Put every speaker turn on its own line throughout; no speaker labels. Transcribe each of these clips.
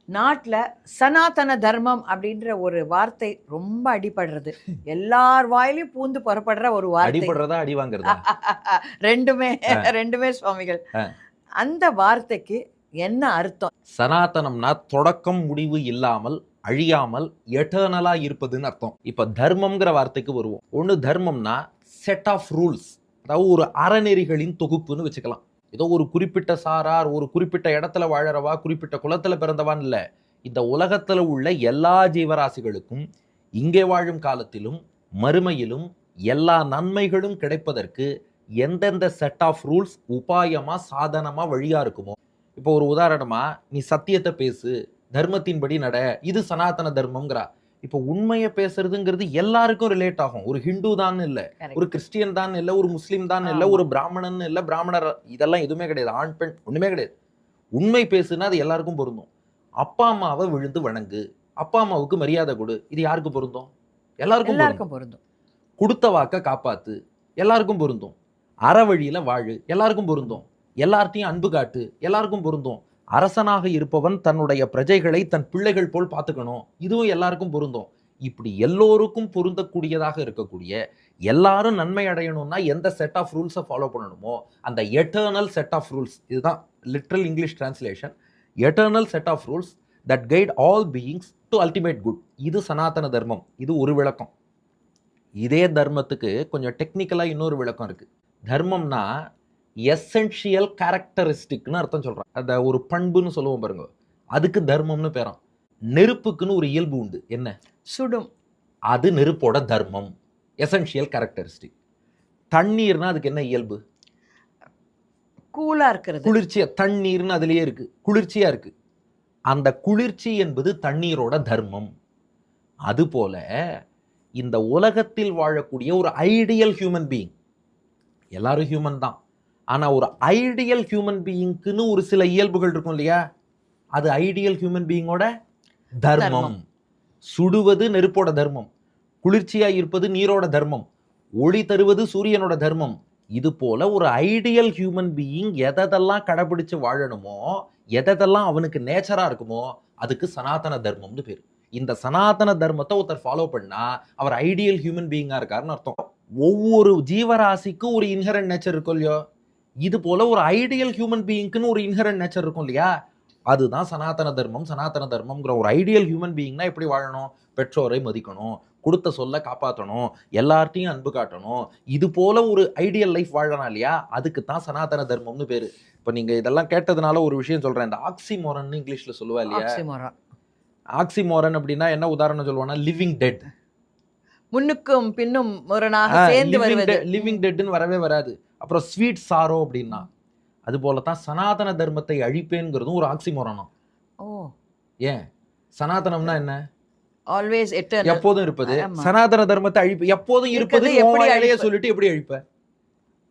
நாட்டுல சனாதன தர்மம் அப்படின்ற ஒரு வார்த்தை ரொம்ப அடிபடுறது. எல்லார் வாயிலும் பூந்து புறப்படுற ஒரு வார்த்தை.
அடிபடுறதா அடி வாங்குறதா?
ரெண்டுமே ரெண்டுமே சுவாமிகள். அந்த வார்த்தைக்கு என்ன அர்த்தம்?
சனாதனம்னா தொடக்கம் முடிவு இல்லாமல் அழியாமல் எட்டர்னலா இருப்பதுன்னு அர்த்தம். இப்ப தர்மம்ங்கிற வார்த்தைக்கு வருவோம். ஒண்ணு தர்மம்னா செட் ஆஃப் ரூல்ஸ், அதாவது ஒரு அறநெறிகளின் தொகுப்புன்னு வச்சுக்கலாம். ஏதோ ஒரு குறிப்பிட்ட சாரார், ஒரு குறிப்பிட்ட இடத்துல வாழறவா, குறிப்பிட்ட குலத்துல பிறந்தவான் இல்ல. இந்த உலகத்துல உள்ள எல்லா ஜீவராசிகளுக்கும் இங்கே வாழும் காலத்திலும் மறுமையிலும் எல்லா நன்மைகளும் கிடைப்பதற்கு எந்தெந்த செட் ஆஃப் ரூல்ஸ் உபாயமா சாதனமா வழியா இருக்குமோ. இப்போ ஒரு உதாரணமா, நீ சத்தியத்தை பேசு, தர்மத்தின்படி நட, இது சனாதன தர்மம்ங்கிறா. இப்போ உண்மையை பேசுறதுங்கிறது எல்லாருக்கும் ரிலேட் ஆகும். ஒரு ஹிந்து தான் இல்ல, ஒரு கிறிஸ்டியன் தான் இல்ல, ஒரு முஸ்லீம் தான் இல்ல, ஒரு பிராமணன் இல்ல, பிராமணர் இதெல்லாம் எதுவுமே கிடையாது. ஆண் பெண் ஒண்ணுமே கிடையாது. உண்மை பேசுனா அது எல்லாருக்கும் பொருந்தும். அப்பா அம்மாவை விழுந்து வணங்கு, அப்பா அம்மாவுக்கு மரியாதை கொடு, இது யாருக்கு பொருந்தும்? எல்லாருக்கும் பொருந்தும். கொடுத்த வாக்க காப்பாத்து, எல்லாருக்கும் பொருந்தும். அற வழியில வாழு, எல்லாருக்கும் பொருந்தும். எல்லார்ட்டையும் அன்பு காட்டு, எல்லாருக்கும் பொருந்தும். அரசனாக இருப்பவன் தன்னுடைய பிரஜைகளை தன் பிள்ளைகள் போல் பார்த்துக்கணும், இதுவும் எல்லாருக்கும் பொருந்தும். இப்படி எல்லோருக்கும் பொருந்தக்கூடியதாக இருக்கக்கூடிய, எல்லாரும் நன்மை அடையணும்னா எந்த செட் ஆஃப் ரூல்ஸை ஃபாலோ பண்ணணுமோ அந்த எட்டர்னல் செட் ஆஃப் ரூல்ஸ், இதுதான் literal English translation. Eternal set of rules that guide all beings to ultimate good. இது சனாதன தர்மம். இது ஒரு விளக்கம். இதே தர்மத்துக்கு கொஞ்சம் டெக்னிக்கலா இன்னொரு விளக்கம் இருக்கு. தர்மம்னா எசென்ஷியல் கேரக்டரிஸ்டிக்னு அர்த்தம் சொல்றான். அந்த ஒரு பண்புன்னு சொல்லுவோம் பாருங்க, அதுக்கு தர்மம்னு பேராம். நெருப்புக்குன்னு ஒரு இயல்பு உண்டு, என்ன?
சுடும்.
அது நெருப்போட தர்மம், எசென்ஷியல் கேரக்டரிஸ்டிக். தண்ணீர்னா அதுக்கு என்ன இயல்பு?
கூலா இருக்கிறது,
குளிர்ச்சியா. தண்ணீர்னு அதுலயே இருக்கு, குளிர்ச்சியா இருக்கு. அந்த குளிர்ச்சி என்பது தண்ணீரோட தர்மம். அதுபோல இந்த உலகத்தில் வாழக்கூடிய ஒரு ஐடியல் ஹியூமன் பீயிங், எல்லாரும் ஹியூமன் தான், ஆனா ஒரு ஐடியல் ஹியூமன் பீயிங்க்குன்னு ஒரு சில இயல்புகள் இருக்கும் இல்லையா? அது ஐடியல் ஹியூமன் பீயிங்கோட தர்மம். சுடுவது நெருப்போட தர்மம், குளிர்ச்சியா இருப்பது நீரோட தர்மம், ஒளி தருவது சூரியனோட தர்மம். இது போல ஒரு ஐடியல் ஹியூமன் பீயிங் எதெல்லாம் கடைபிடிச்சு வாழணுமோ, எதெல்லாம் அவனுக்கு நேச்சரா இருக்குமோ அதுக்கு சனாதன தர்மம்னு பேரு. இந்த சனாதன தர்மத்தை ஒருத்தர் ஃபாலோ பண்ணா அவர் ஐடியல் ஹியூமன் பீயிங்கா இருக்காருன்னு அர்த்தம். ஒவ்வொரு ஜீவராசிக்கும் ஒரு இன்ஹரண்ட் நேச்சர் இருக்கும் இல்லையோ, இது போல ஒரு ஐடியல் ஹியூமன் பீயிங்க்குன்னு ஒரு இன்ஹரண்ட் நேச்சர் இருக்கும் இல்லையா? அதுதான் சனாதன தர்மம். சனாதன தர்மம்ங்கிற ஒரு ஐடியல் ஹியூமன் பீயிங்னா எப்படி வாழணும்? பெற்றோரை மதிக்கணும், கொடுத்த சொல்ல காப்பாற்றணும், எல்லார்ட்டையும் அன்பு காட்டணும், இது போல ஒரு ஐடியல் லைஃப் வாழணும் இல்லையா? அதுக்கு தான் சனாதன தர்மம்னு பேரு. இப்ப நீங்க இதெல்லாம் கேட்டதுனால ஒரு விஷயம் சொல்றேன். இந்த ஆக்சிமோரன் இங்கிலீஷ்ல சொல்லுவா இல்லையா? ஆக்சிமோரன் அப்படின்னா என்ன உதாரணம் சொல்லுவானா? Living dead.
முன்னுக்கும் பின்னும் முரணாக சேர்ந்து வருவது.
லிவிங் டெட்னு வரவே வராது. அப்புறம் ஸ்வீட் சாரோ அப்படின்னா, அது போலதான் சனாதன தர்மத்தை அழிப்பேங்கிறதும் ஒரு ஆக்சிமோரனம்.
ஓ,
ஏன்? சனாதனம்னா என்ன?
ஆல்வேஸ் எட்டர்னல்,
எப்போதும் இருப்பது. சனாதன தர்மத்தை அழிப்பு, எப்போதும் இருப்பது எப்படி சொல்லிட்டு எப்படி அழிப்ப?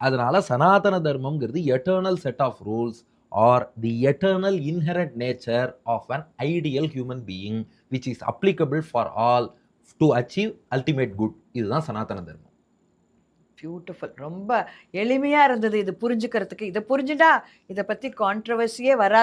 அதனால சனாதன தர்மம்ங்கிறது eternal set of rules or the eternal inherent nature of an ideal human being which is applicable for all to achieve ultimate good. இதுதான் சனாதன தர்மம்.
பியூட்டிஃபுல். ரொம்ப எளிமையா இருந்தது இது புரிஞ்சுக்கிறதுக்கு. இதை புரிஞ்சுட்டா இதை பத்தி கான்ட்ரவர்சியே வராது.